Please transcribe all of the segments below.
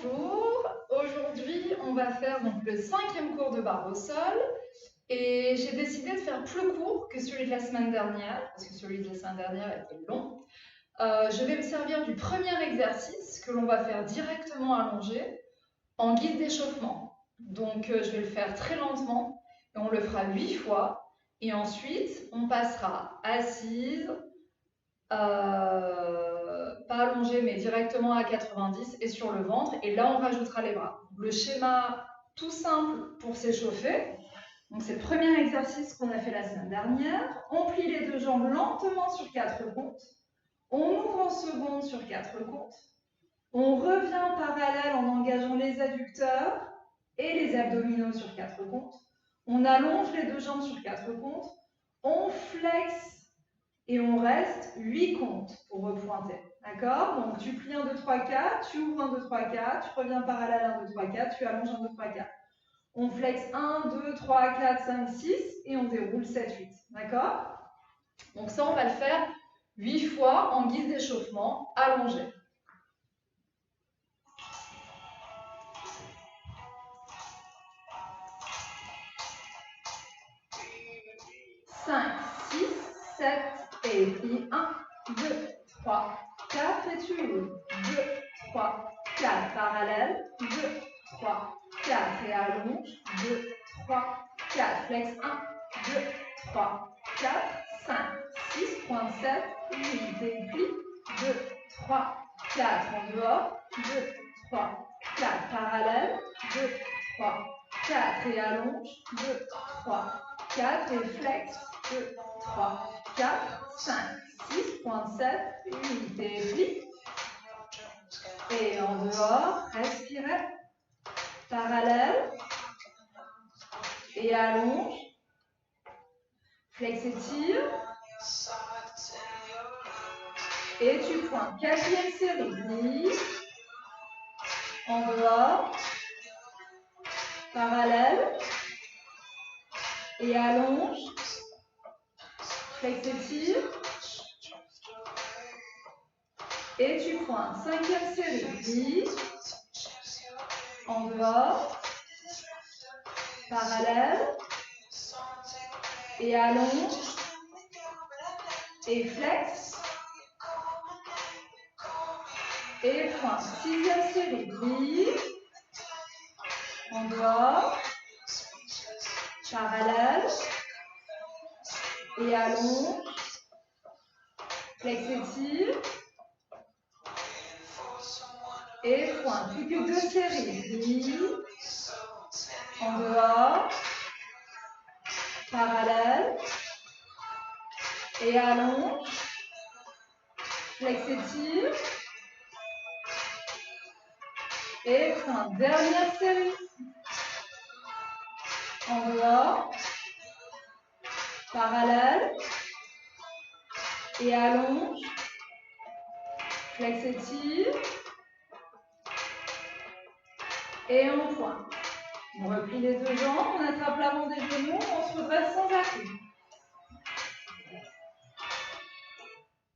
Bonjour, aujourd'hui on va faire donc le 5e cours de barre au sol et j'ai décidé de faire plus court que celui de la semaine dernière parce que celui de la semaine dernière était long. Je vais me servir du premier exercice que l'on va faire directement allongé en guise d'échauffement. Donc je vais le faire très lentement et on le fera 8 fois et ensuite on passera assise, pas allongé mais directement à 90 et sur le ventre, et là on rajoutera les bras. Le schéma tout simple pour s'échauffer, donc c'est le premier exercice qu'on a fait la semaine dernière. On plie les deux jambes lentement sur 4 comptes, on ouvre en seconde sur 4 comptes, on revient parallèle en engageant les adducteurs et les abdominaux sur 4 comptes, on allonge les deux jambes sur 4 comptes, on flexe et on reste 8 comptes pour repointer. D'accord? Donc tu plies 1, 2, 3, 4, tu ouvres 1, 2, 3, 4, tu reviens parallèle 1, 2, 3, 4, tu allonges 1, 2, 3, 4. On flexe 1, 2, 3, 4, 5, 6 et on déroule 7, 8. D'accord? Donc ça, on va le faire 8 fois en guise d'échauffement allongé. 5, 6, 7 et plie 1, 2, 3, 4 et tu ouvres. 2, 3, 4, parallèle. 2, 3, 4 et allonge. 2, 3, 4, flex. 1, 2, 3, 4, 5, 6, pointe 7, 8 et plie. 2, 3, 4 en dehors. 2, 3, 4, parallèle. 2, 3, 4 et allonge. 2, 3, 4 et flex. 2, 3, 4, 5, 6, pointe 7, 8 et plie. Et en dehors, respirez. Parallèle. Et allonge. Flex et tire. Et tu pointes. 4e série. Plie. En dehors. Parallèle. Et allonge. Flex et tire. Et tu pointes. 5e série. Plie. En dehors. Parallèle. Et allonge. Et flex. Et pointe. 6e série. Plie. En dehors. Parallèle. Et allonge. Flex et tire. Et pointe. Plus que 2 séries. Plie. En dehors. Parallèle. Et allonge. Flex et tire. Et pointe. Dernière série. En dehors. Parallèle. Et allonge. Flex et tire. Et on pointe. On replie les deux jambes, on attrape l'avant des genoux, on se redresse sans à-coups.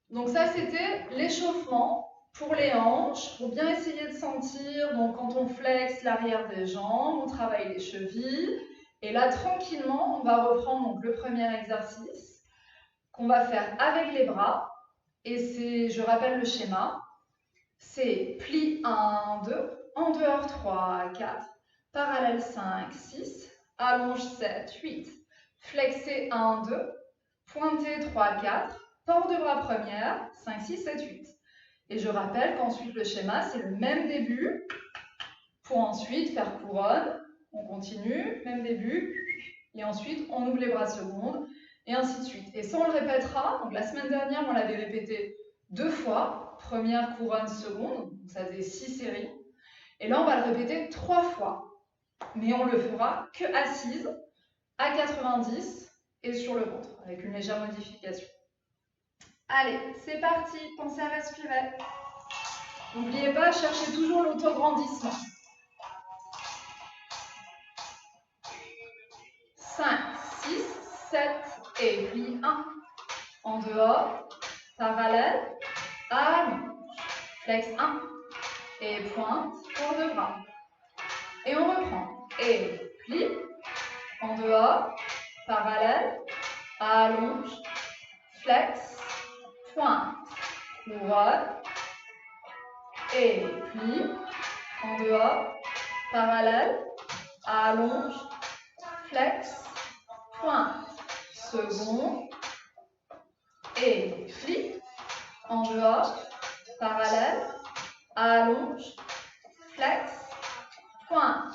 Donc ça, c'était l'échauffement pour les hanches, pour bien essayer de sentir. Donc quand on flexe l'arrière des jambes, on travaille les chevilles. Et là, tranquillement, on va reprendre donc le premier exercice qu'on va faire avec les bras. Et c'est, je rappelle le schéma, c'est pli 1, 2, en dehors 3, 4, parallèle 5, 6, allonge 7, 8, flexé 1, 2, pointé 3, 4, port de bras première, 5, 6, 7, 8. Et je rappelle qu'ensuite le schéma, c'est le même début pour ensuite faire couronne. On continue, même début, et ensuite on ouvre les bras secondes, et ainsi de suite. Et ça, on le répétera. Donc la semaine dernière, on l'avait répété 2 fois. Première couronne, seconde, donc ça faisait 6 séries. Et là, on va le répéter 3 fois. Mais on le fera que assise, à 90 et sur le ventre, avec une légère modification. Allez, c'est parti, pensez à respirer. N'oubliez pas, cherchez toujours l'autograndissement. 5, 6, 7 et plie 1. En dehors, parallèle, allonge, flex 1 et pointe pour 2 bras. Et on reprend. Et plie, en dehors, parallèle, allonge, flex, pointe, couronne, et plie, en dehors, parallèle, allonge, flex, pointe, second, et plie, en dehors, parallèle, allonge, flex, pointe,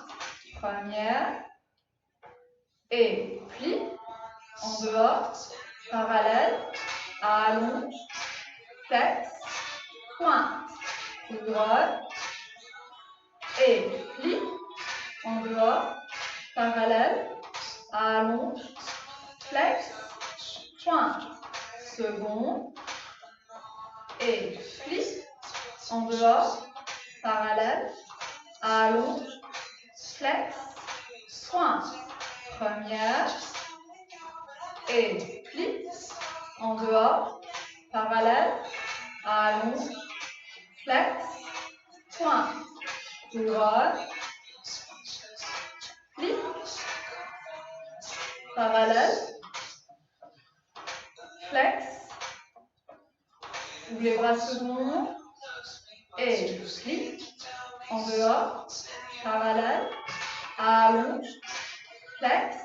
première, et plie, en dehors, parallèle, allonge, flex, pointe, couronne, et plie, en dehors, parallèle, allonge, flex, pointe, second, et plie, en dehors, parallèle, allonge, flex, pointe, première, et plie, en dehors, parallèle, allonge, flex, pointe, couronne, plie, parallèle, flex, ouvre les bras seconds, et plie, en dehors, parallèle, allonge, flex,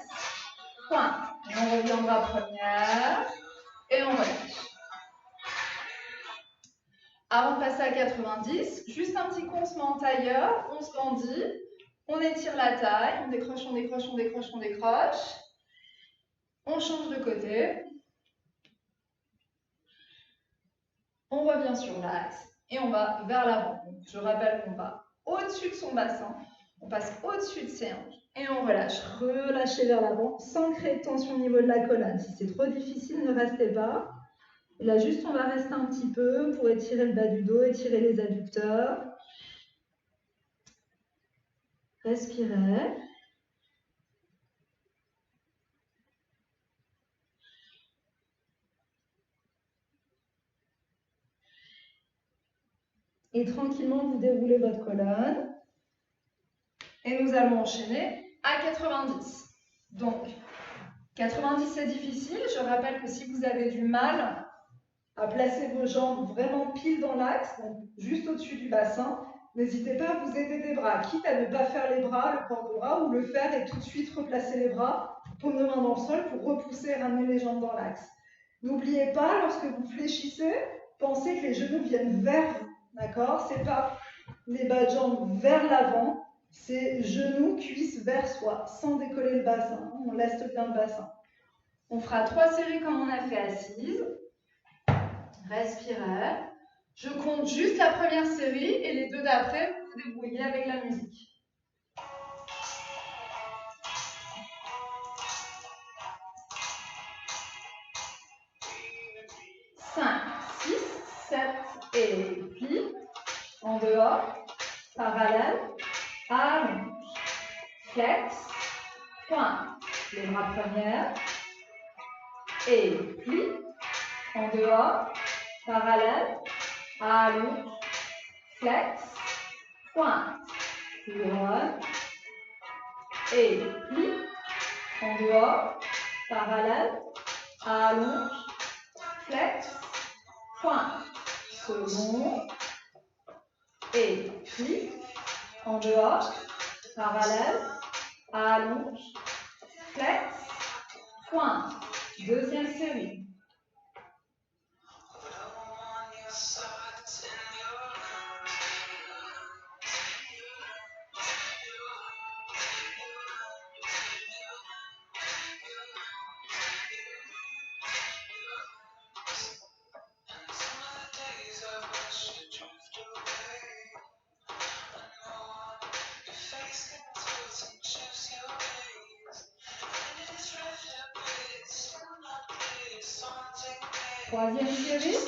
pointe. Et on reviendra première, et on relâche. Avant de passer à 90, juste un petit coincement en tailleur, on se bandit, on étire la taille, on décroche, on décroche, on décroche, on décroche. On change de côté. On revient sur l'axe et on va vers l'avant. Je rappelle qu'on va au-dessus de son bassin, on passe au-dessus de ses hanches et on relâche. Relâchez vers l'avant sans créer de tension au niveau de la colonne. Si c'est trop difficile, ne restez pas. Et là, juste, on va rester un petit peu pour étirer le bas du dos, étirer les adducteurs. Respirez. Et tranquillement, vous déroulez votre colonne. Et nous allons enchaîner à 90. Donc, 90, c'est difficile. Je rappelle que si vous avez du mal à placer vos jambes vraiment pile dans l'axe, donc juste au-dessus du bassin, n'hésitez pas à vous aider des bras, quitte à ne pas faire les bras, le corps de bras, ou le faire et tout de suite replacer les bras, paume de main dans le sol pour repousser et ramener les jambes dans l'axe. N'oubliez pas, lorsque vous fléchissez, pensez que les genoux viennent vers vous, d'accord? C'est pas les bas de jambes vers l'avant, c'est genoux, cuisses vers soi, sans décoller le bassin. On laisse bien le bassin. On fera 3 séries comme on a fait assise. Respirez. Je compte juste la première série et les 2 d'après, vous vous débrouillez avec la musique. 5, 6, 7 et plie. En dehors, parallèle, allonge, flex, pointe, les bras première, et plie, en dehors, parallèle, allonge, flex, pointe, couronne, et plie, en dehors, parallèle, allonge, flex, pointe, second, et plie, en dehors, parallèle, allonge, flex, pointe. Deuxième série. Troisième série.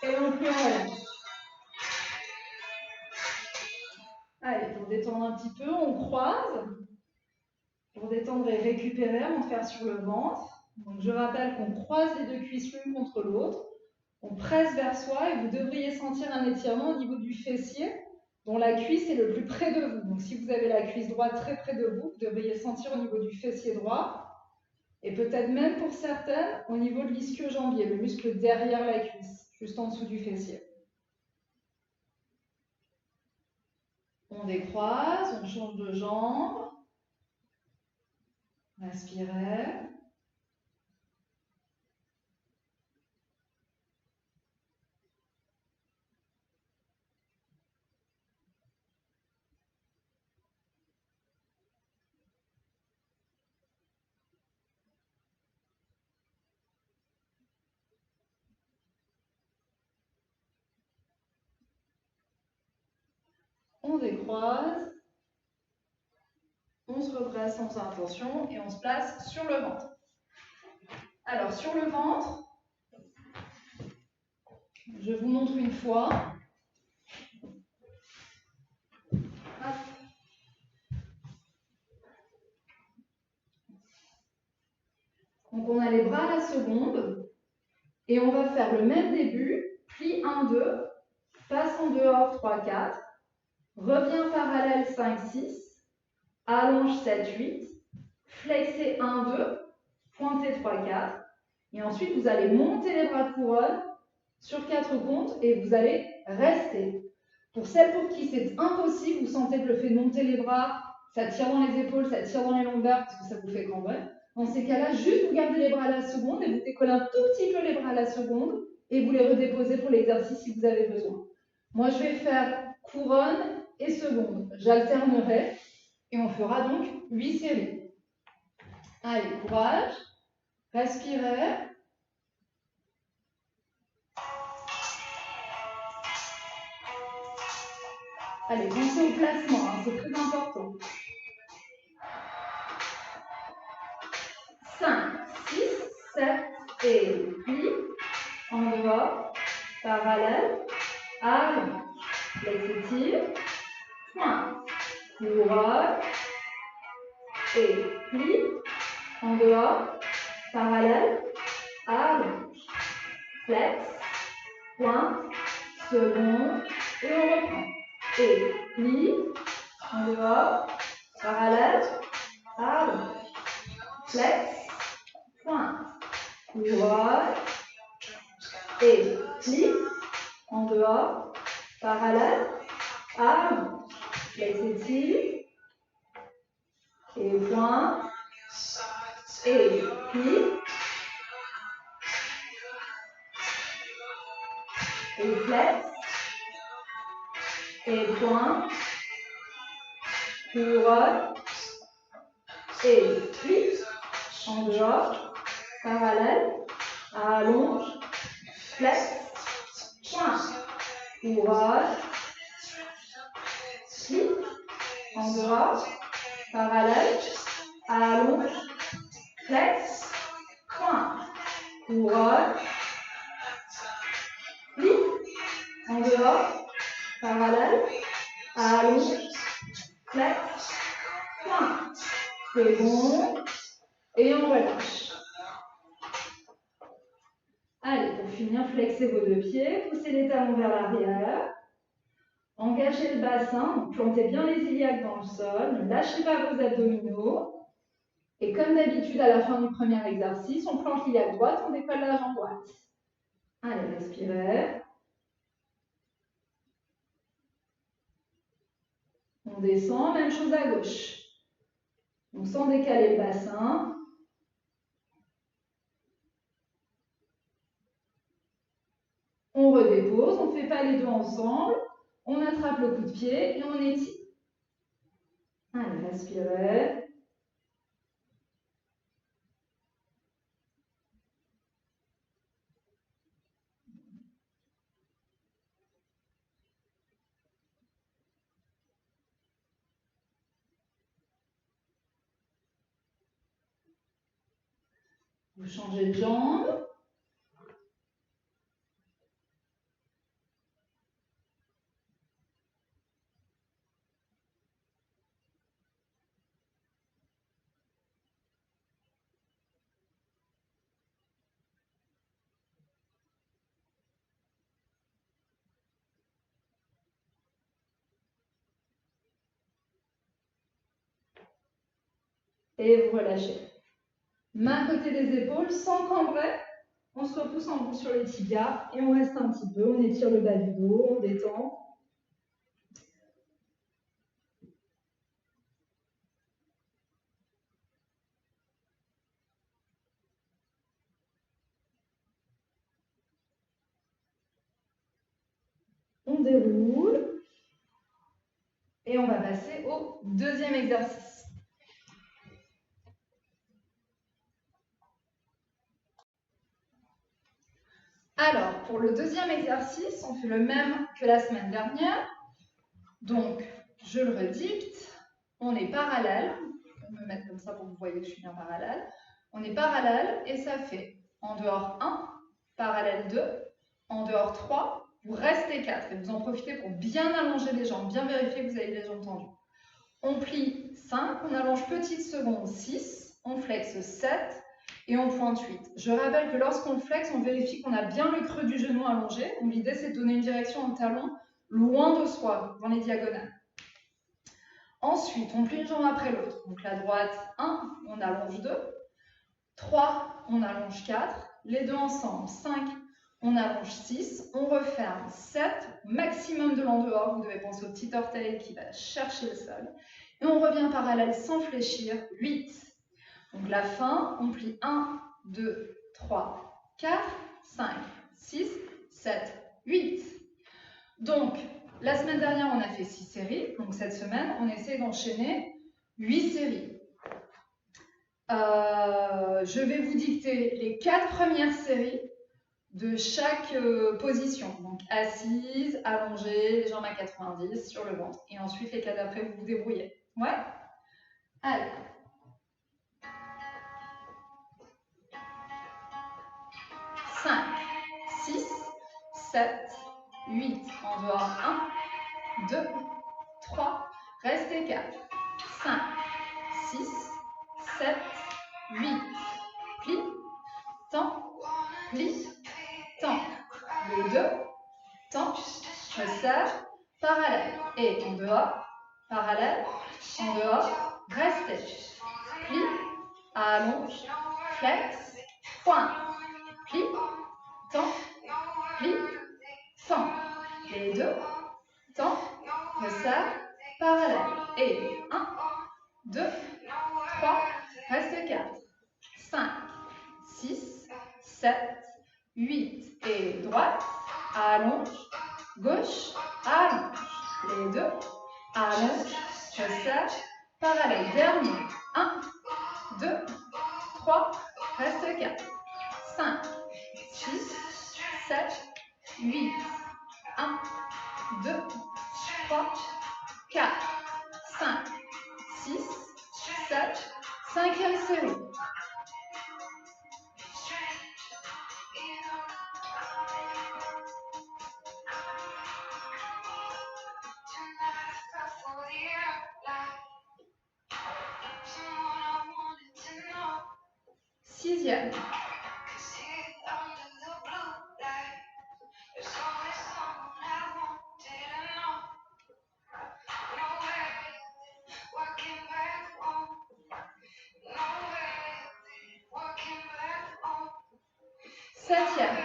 Et on plie, on relâche. Allez, pour détendre un petit peu, on croise. Pour détendre et récupérer, on va faire sur le ventre. Donc, je rappelle qu'on croise les deux cuisses l'une contre l'autre. On presse vers soi et vous devriez sentir un étirement au niveau du fessier, dont la cuisse est le plus près de vous. Donc, si vous avez la cuisse droite très près de vous, vous devriez sentir au niveau du fessier droit. Et peut-être même pour certaines, au niveau de l'ischio-jambier, le muscle derrière la cuisse, juste en dessous du fessier. On décroise, on change de jambe. Respirez. On décroise. On se redresse sans intention et on se place sur le ventre. Alors, sur le ventre, je vous montre une fois. Hop. Donc, on a les bras à la seconde et on va faire le même début. Plie 1, 2, passe en dehors 3, 4, reviens parallèle 5, 6, allonge 7, 8, flexer 1, 2, pointer 3, 4. Et ensuite, vous allez monter les bras de couronne sur 4 comptes et vous allez rester. Pour celles pour qui c'est impossible, vous sentez que le fait de monter les bras, ça tire dans les épaules, ça tire dans les lombaires parce que ça vous fait cambrer. Dans ces cas-là, juste vous gardez les bras à la seconde et vous décollez un tout petit peu les bras à la seconde et vous les redéposez pour l'exercice si vous avez besoin. Moi, je vais faire couronne et seconde. J'alternerai et on fera donc 8 séries. Allez, courage. Respirez. Allez, pensez au placement, hein, c'est très important. 5, 6, 7 et plie. En dehors, parallèle, allonge, flex-étire, pointe, couronne et plie. En dehors, parallèle, allonge, flex, pointe, seconde et on reprend. Et plie, en dehors, parallèle, allonge, flex, pointe, couronne et plie, en dehors, parallèle, allonge, flex-étire, et pointe, et plie, et flex, et pointe, couronne, et plie, en dehors, parallèle, allonge, flex, pointe, couronne, plie, en dehors, parallèle, allonge, flex, pointe, couronne, plie, en dehors, parallèle, allonge, flex, pointe. C'est bon. Et on relâche. Allez, pour finir, flexez vos deux pieds, poussez les talons vers l'arrière. Engagez le bassin, donc plantez bien les iliaques dans le sol, ne lâchez pas vos abdominaux. Et comme d'habitude, à la fin du premier exercice, on plante l'iliaque droite, on décolle la jambe droite. Allez, respirez. On descend, même chose à gauche. Donc sans décaler le bassin. On redépose, on ne fait pas les deux ensemble. On attrape le coup de pied et on étire. Allez, respirez. Vous changez de jambe. et vous relâchez. Main à côté des épaules, sans cambrer. On se repousse en bout sur les tibias et on reste un petit peu. On étire le bas du dos, on détend. On déroule. Et on va passer au deuxième exercice. Alors, pour le deuxième exercice, on fait le même que la semaine dernière. Donc, je le redicte. On est parallèle. Je vais me mettre comme ça pour que vous voyez que je suis bien parallèle. On est parallèle et ça fait en dehors 1, parallèle 2, en dehors 3, vous restez 4 et vous en profitez pour bien allonger les jambes, bien vérifier que vous avez les jambes tendues. On plie 5, on allonge petite seconde 6, on flexe 7 et on pointe 8. Je rappelle que lorsqu'on flexe, on vérifie qu'on a bien le creux du genou allongé. Donc l'idée, c'est de donner une direction au talon loin de soi, dans les diagonales. Ensuite, on plie une jambe après l'autre. Donc la droite, 1, on allonge 2. 3, on allonge 4. Les deux ensemble, 5, on allonge 6. On referme 7, maximum de l'en-dehors. Vous devez penser au petit orteil qui va chercher le sol. Et on revient parallèle sans fléchir, 8. Donc la fin, on plie 1, 2, 3, 4, 5, 6, 7, 8. Donc, la semaine dernière, on a fait 6 séries. Donc, cette semaine, on essaie d'enchaîner 8 séries. Je vais vous dicter les 4 premières séries de chaque position. Donc, assise, allongée, les jambes à 90 sur le ventre. Et ensuite, les 4 d'après, vous vous débrouillez. Ouais? Allez. 5, 6, 7, 8. En dehors, 1, 2, 3. Restez 4. 5, 6, 7, 8. Plie, tends, plie, tends. Les deux, tends, resserre, parallèle. Et en dehors, parallèle, en dehors, restez. Plie, allonge, flex, pointe. Plie, tends, plie, tends. Les deux, tends, resserre, parallèle. Et 1, 2, 3, reste 4, 5, 6, 7, 8. Et droite, allonge, gauche, allonge. Les deux, allonge, resserre, parallèle. Dernier, 1, 2, 3, reste 4, 5, 6, 7, 8. 1, 2, 3, 4, 5, 6, 7, 5e série. Sixième. Septième.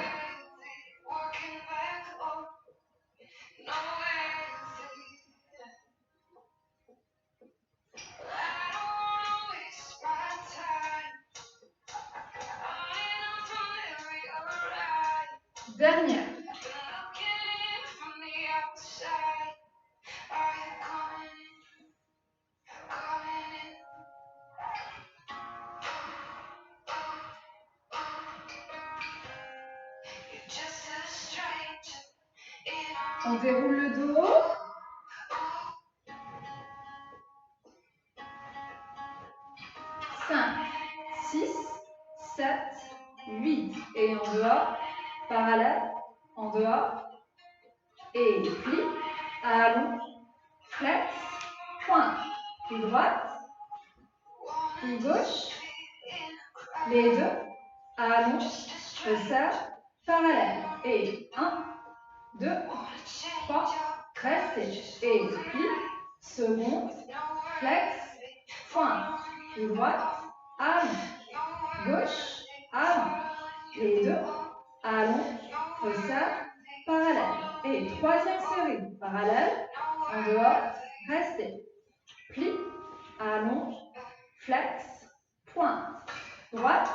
Dernière. On déroule le dos. Cinq, 6, 7, 8. Et en dehors, parallèle, en dehors. Et plie, allonge, flex, pointe. Puis droite, puis gauche. Les deux, allonge, resserre, parallèle. Et 1, 2, 3, restez. Et plie, seconde, flex, pointe. puis droite, allonge, gauche, allonge, les deux, allonge, resserre, parallèle. Et troisième série, parallèle, en dehors, restez. Plie, allonge, flex, pointe, droite,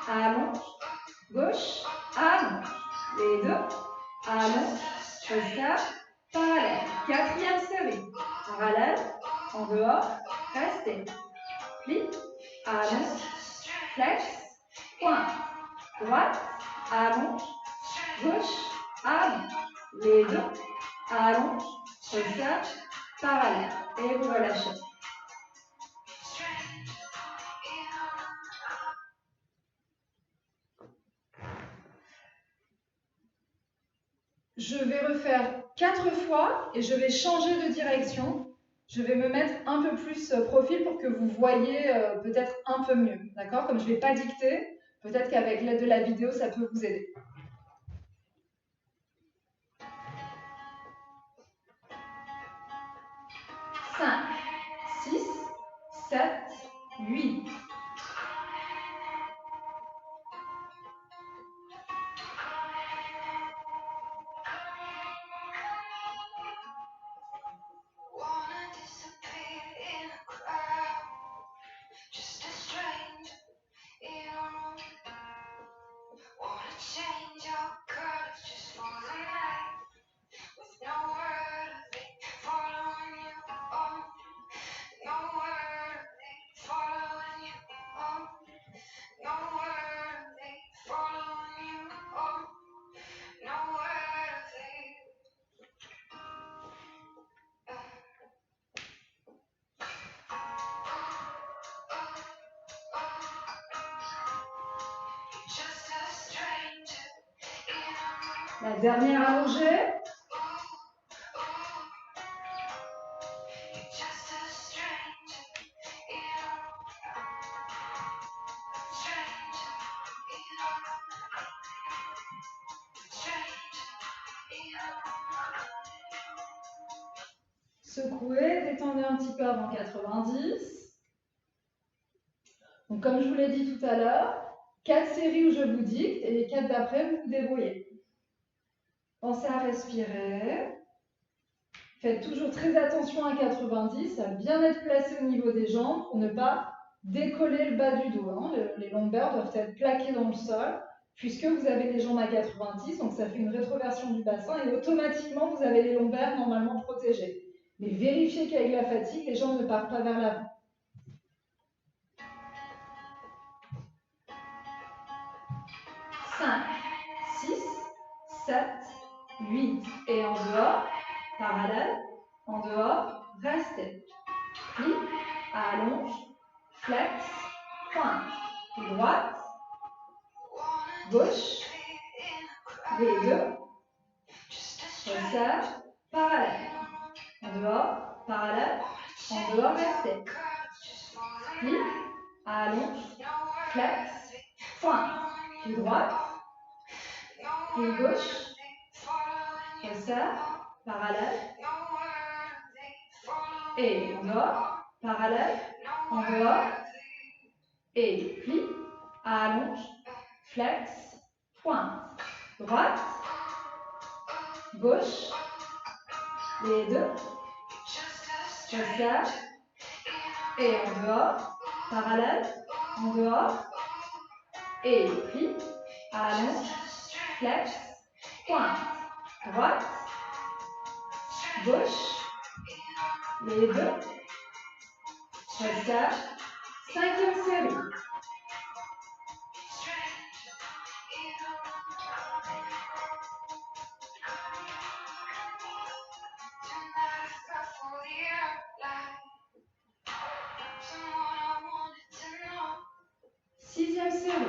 allonge, gauche, allonge, les deux, allonge, resserre, parallèle. Quatrième série, parallèle, en dehors, restez. Plie, allonge, flex, pointe, droite, allonge, gauche, allonge, les deux, allonge, resserre, parallèle. Et vous relâchez. Je vais refaire 4 fois et je vais changer de direction. Je vais me mettre un peu plus profil pour que vous voyez peut-être un peu mieux. D'accord? Comme je ne vais pas dicter, peut-être qu'avec l'aide de la vidéo, ça peut vous aider. 5, 6, 7, 8. La dernière allongée. Secouez, détendez un petit peu avant 90. Donc, comme je vous l'ai dit tout à l'heure, 4 séries où je vous dicte et les 4 d'après, vous vous débrouillez. Pensez à respirer. Faites toujours très attention à 90, à bien être placé au niveau des jambes pour ne pas décoller le bas du dos. Hein. Les lombaires doivent être plaqués dans le sol puisque vous avez les jambes à 90, donc ça fait une rétroversion du bassin et automatiquement vous avez les lombaires normalement protégés. Mais vérifiez qu'avec la fatigue, les jambes ne partent pas vers l'avant. 5, 6, 7, 8. Et en dehors, parallèle, en dehors, restez. Plie, allonge, flex, pointe. Puis droite, gauche, les deux, resserre, parallèle. En dehors, parallèle, en dehors, restez. Plie, allonge, flex, pointe. Puis droite, puis gauche, resserre, parallèle. Et en dehors, parallèle, en dehors. Et plie, allonge, flex, pointe. Droite, gauche, les deux, resserre, et en dehors, parallèle, en dehors, et plie, allonge, flex, pointe. Droite, gauche, les deux, resserre, 5e série. Sixième série.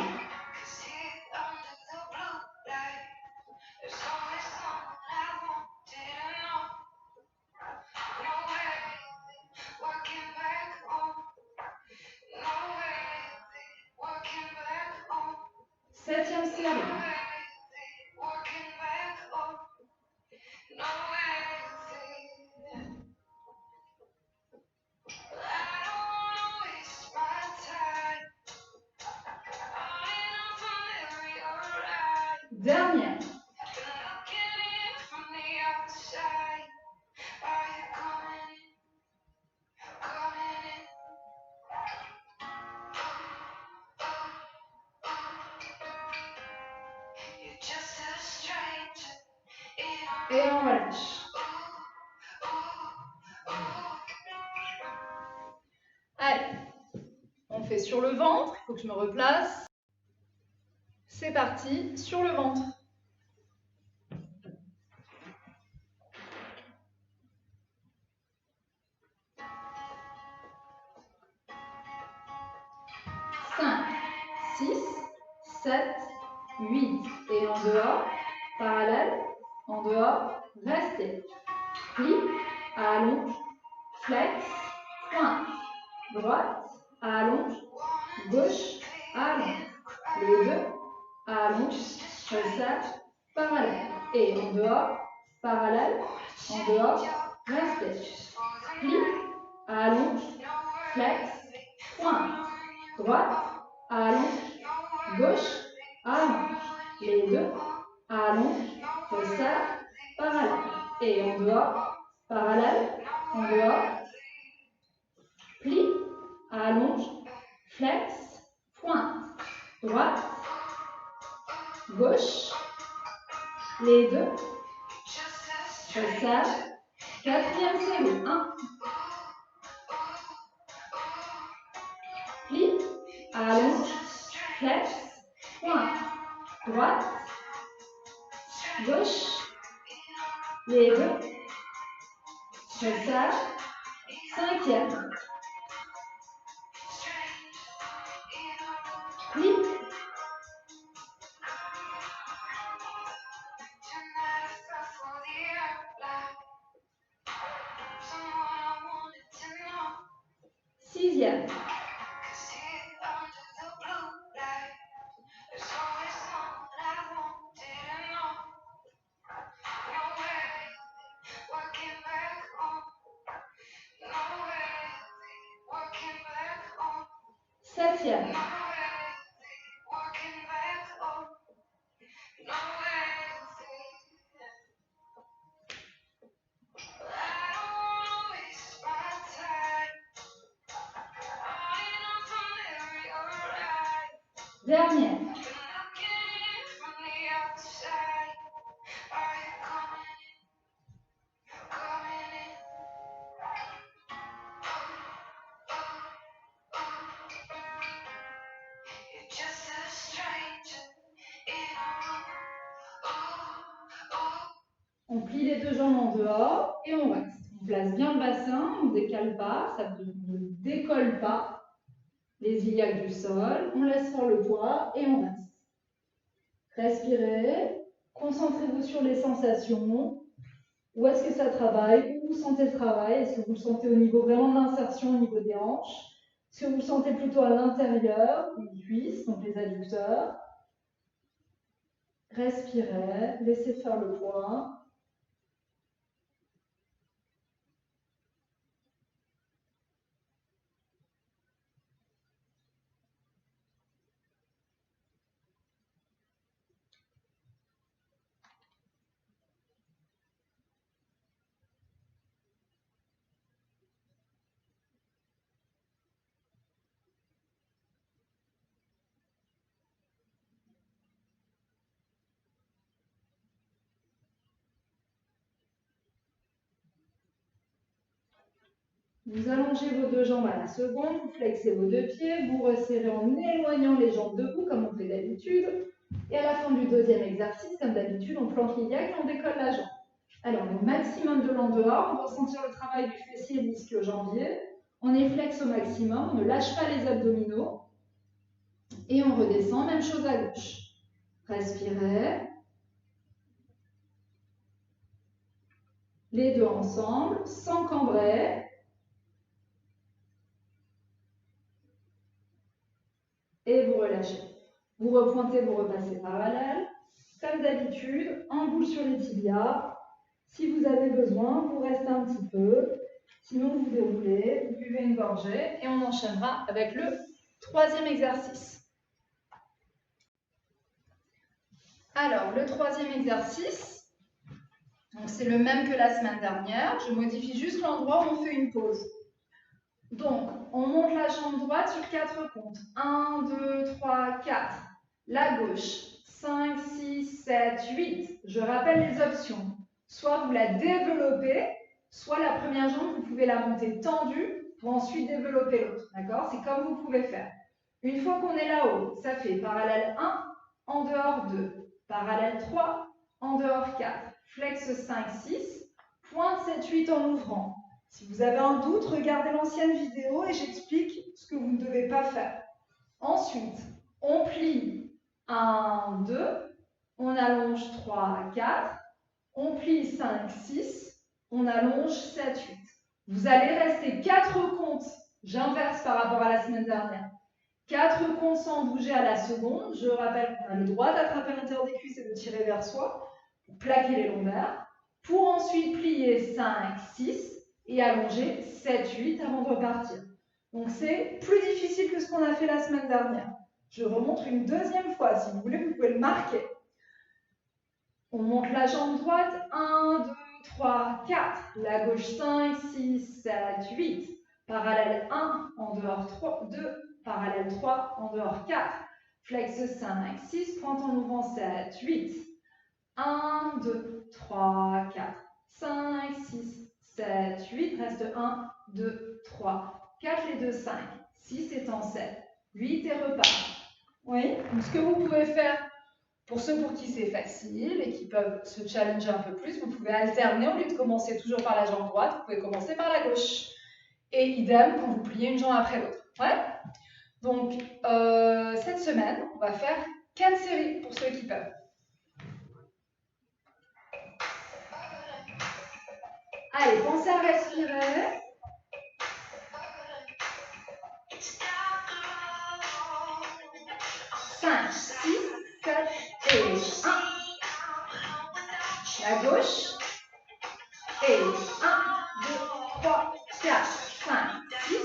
Et on relâche. Allez, on fait sur le ventre. Il faut que je me replace. C'est parti, sur le ventre. Cinq, 6, 7, 8. Et en dehors, parallèle, en dehors, restez. Plie, allonge, flex, pointe. Droite, allonge, gauche, allonge. Les deux, allonge, resserre, parallèle. Et en dehors, parallèle, en dehors, restez. Plie, allonge, flex, pointe. Droite, allonge, gauche, allonge. Les deux, allonge, resserre, parallèle. Et en dehors, parallèle, en dehors, plie, allonge, flex, pointe. Droite, gauche, les deux, resserre. Quatrième série, 1. Plie, allonge, flex, pointe. Droite, gauche, les deux, resserre. Cinquième. Plie, sixième. Septième. Dernière. On plie les deux jambes en dehors et on reste. On place bien le bassin, on ne décale pas, ça ne décolle pas les iliaques du sol. On laisse faire le poids et on reste. Respirez, concentrez-vous sur les sensations. Où est-ce que ça travaille? Où vous sentez le travail? Est-ce que vous le sentez au niveau vraiment de l'insertion, au niveau des hanches? Est-ce que vous le sentez plutôt à l'intérieur, les cuisses, donc les adducteurs? Respirez, laissez faire le poids. Vous allongez vos deux jambes à la seconde, vous flexez vos deux pieds, vous resserrez en éloignant les jambes de vous comme on fait d'habitude. Et à la fin du deuxième exercice, comme d'habitude, on planque l'iliaque et on décolle la jambe. Alors, le maximum de l'en dehors, on doit sentir le travail du fessier et de l'ischio-jambier. On est flex au maximum, on ne lâche pas les abdominaux. Et on redescend, même chose à gauche. Respirez. Les deux ensemble, sans cambrer. Et vous relâchez. Vous repointez, vous repassez parallèle. Comme d'habitude, en boule sur les tibias. Si vous avez besoin, vous restez un petit peu. Sinon, vous déroulez, vous buvez une gorgée et on enchaînera avec le troisième exercice. Alors, le troisième exercice, c'est le même que la semaine dernière. Je modifie juste l'endroit où on fait une pause. Donc, on monte la jambe droite sur 4 comptes. 1, 2, 3, 4. La gauche, 5, 6, 7, 8. Je rappelle les options. soit vous la développez, soit la première jambe, vous pouvez la monter tendue pour ensuite développer l'autre. D'accord? C'est comme vous pouvez faire. Une fois qu'on est là-haut, ça fait parallèle 1, en dehors 2, parallèle 3, en dehors 4, flex 5, 6, pointe 7, 8 en ouvrant. Si vous avez un doute, regardez l'ancienne vidéo et j'explique ce que vous ne devez pas faire. Ensuite, on plie 1, 2, on allonge 3, 4, on plie 5, 6, on allonge 7, 8. Vous allez rester 4 comptes, j'inverse par rapport à la semaine dernière, 4 comptes sans bouger à la seconde. Je rappelle qu'on a le droit d'attraper l'intérieur des cuisses et de tirer vers soi, pour plaquer les lombaires, pour ensuite plier 5, 6 et allonger 7, 8 avant de repartir. Donc c'est plus difficile que ce qu'on a fait la semaine dernière. Je remontre une deuxième fois, si vous voulez, vous pouvez le marquer. On monte la jambe droite, 1, 2, 3, 4. La gauche, 5, 6, 7, 8. Parallèle 1, en dehors 3, 2. Parallèle 3, en dehors 4. Flex 5, 6, pointe en ouvrant 7, 8. 1, 2, 3, 4, 5, 6, 7, 8. Reste 1, 2, 3, 4, les 2, 5. 6 étant 7, 8 et repart. Oui, donc ce que vous pouvez faire, pour ceux pour qui c'est facile et qui peuvent se challenger un peu plus, vous pouvez alterner. Au lieu de commencer toujours par la jambe droite, vous pouvez commencer par la gauche. Et idem quand vous pliez une jambe après l'autre. Ouais. Donc, cette semaine, on va faire 4 séries pour ceux qui peuvent. Allez, pensez à respirer. 5, 6, 7 et 1. La gauche. Et 1, 2, 3, 4, 5, 6,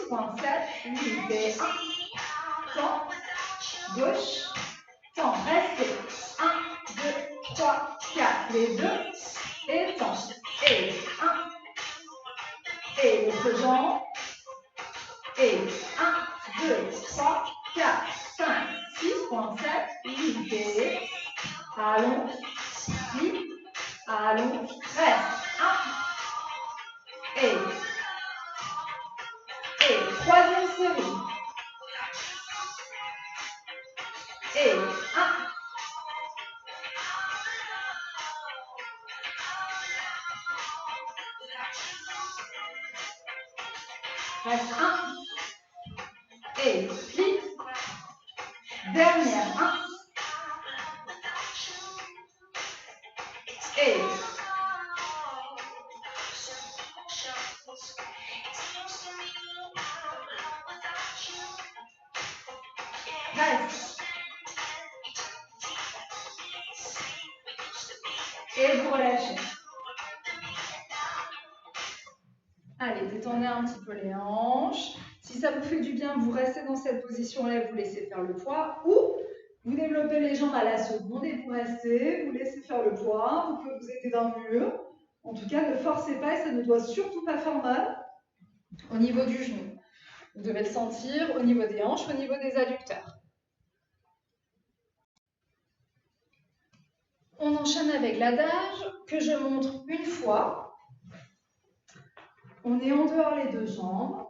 7, 8 et 1. Temps. Gauche. Temps. Restez. 1, 2, 3, 4. Les 2. Et temps. Et 1. Et l'autre jambe. Et 1, 2, 3, 4, 5, 6, 7, 8 et allons, plie, allons, reste, 1 et troisième série, et 1 reste 1 et plie, dernière, 1 et reste et vous relâchez. Allez, détendez un petit peu les hanches. Si ça vous fait du bien, vous restez dans cette position-là et vous laissez faire le poids. Ou vous développez les jambes à la seconde et vous restez, vous laissez faire le poids. Vous pouvez vous aider d'un mur. En tout cas, ne forcez pas et ça ne doit surtout pas faire mal au niveau du genou. Vous devez le sentir au niveau des hanches, au niveau des adducteurs. On enchaîne avec l'adage que je montre une fois. On est en dehors les deux jambes.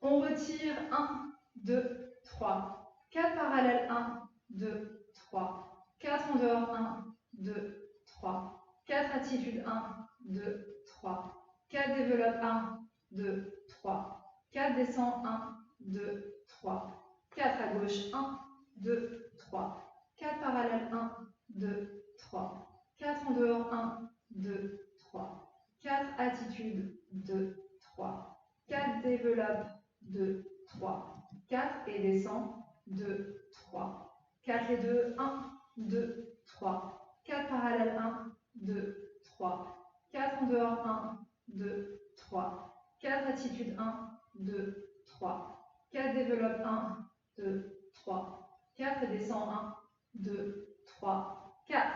On retire 1, 2, 3, 4 parallèles, 1, 2, 3, 4 en dehors, 1, 2, 3, 4 attitudes, 1, 2, 3, 4 développe, 1, 2, 3, 4 descend, 1, 2, 3, 4 à gauche, 1, 2, 3, 4 parallèles, 1, 2, 3, 4 en dehors, 1, 2, 3, 4 attitudes, 2, 3, 4 développe, 2, 3, 4 et descend, 2, 3, 4 les 2, 1, 2, 3, 4 parallèles, 1, 2, 3, 4 en dehors, 1, 2, 3, 4 attitudes, 1, 2, 3, 4 développe, 1, 2, 3, 4 et descend, 1, 2, 3, 4.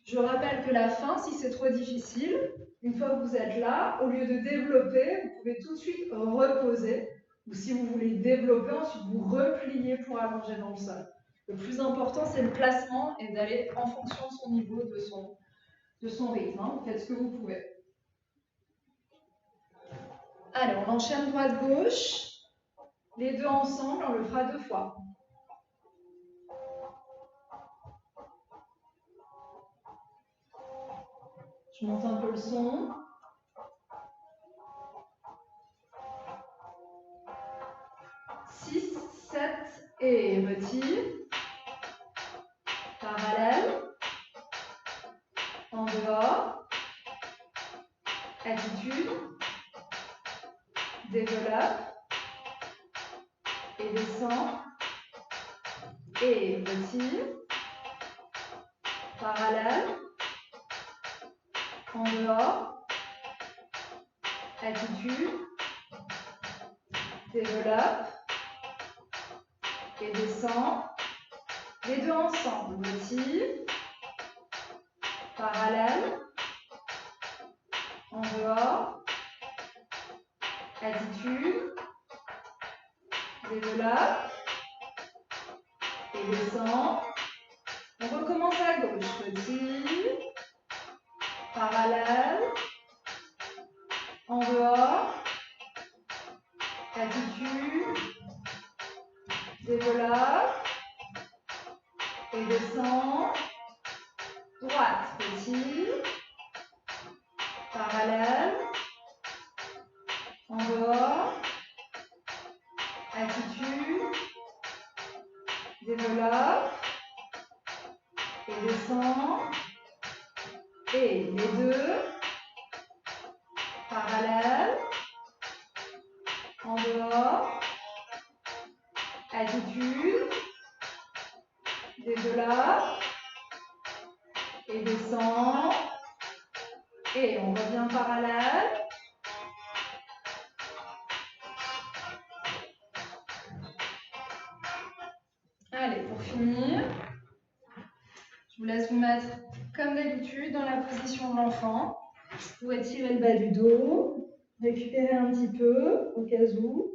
Je rappelle que la fin, si c'est trop difficile, une fois que vous êtes là, au lieu de développer, vous pouvez tout de suite reposer. Ou si vous voulez développer, ensuite vous repliez pour allonger dans le sol. Le plus important, c'est le placement et d'aller en fonction de son niveau, de son de son rythme. Hein. Vous faites ce que vous pouvez. Allez, on enchaîne droite-gauche. Les deux ensemble, on le fera 2 fois. Je monte un peu le son. 6, 7 et retire. Parallèle. En dehors. Attitude. Développe. Et descend. Et retire. Parallèle. En dehors. Attitude. Développe. Et descend. Les deux ensemble. Retire. Parallèle. En dehors. Attitude. Développe. Et descend. On recommence à gauche. Retire. Parallèle. En dehors. Attitude. Développe. Et descend. Droite. Retire. Parallèle. En dehors. Attitude. Développe. Et descend. Et les deux. Parallèle. En dehors. Attitude. Développe. Et descend. Et on revient parallèle. Allez, pour finir, je vous laisse vous mettre comme d'habitude dans la position de l'enfant. Vous pouvez tirer le bas du dos, récupérer un petit peu au cas où.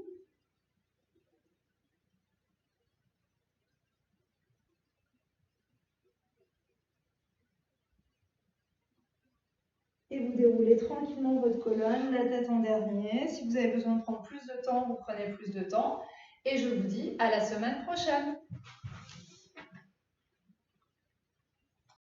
Et vous déroulez tranquillement votre colonne, la tête en dernier. Si vous avez besoin de prendre plus de temps, vous prenez plus de temps. Et je vous dis à la semaine prochaine.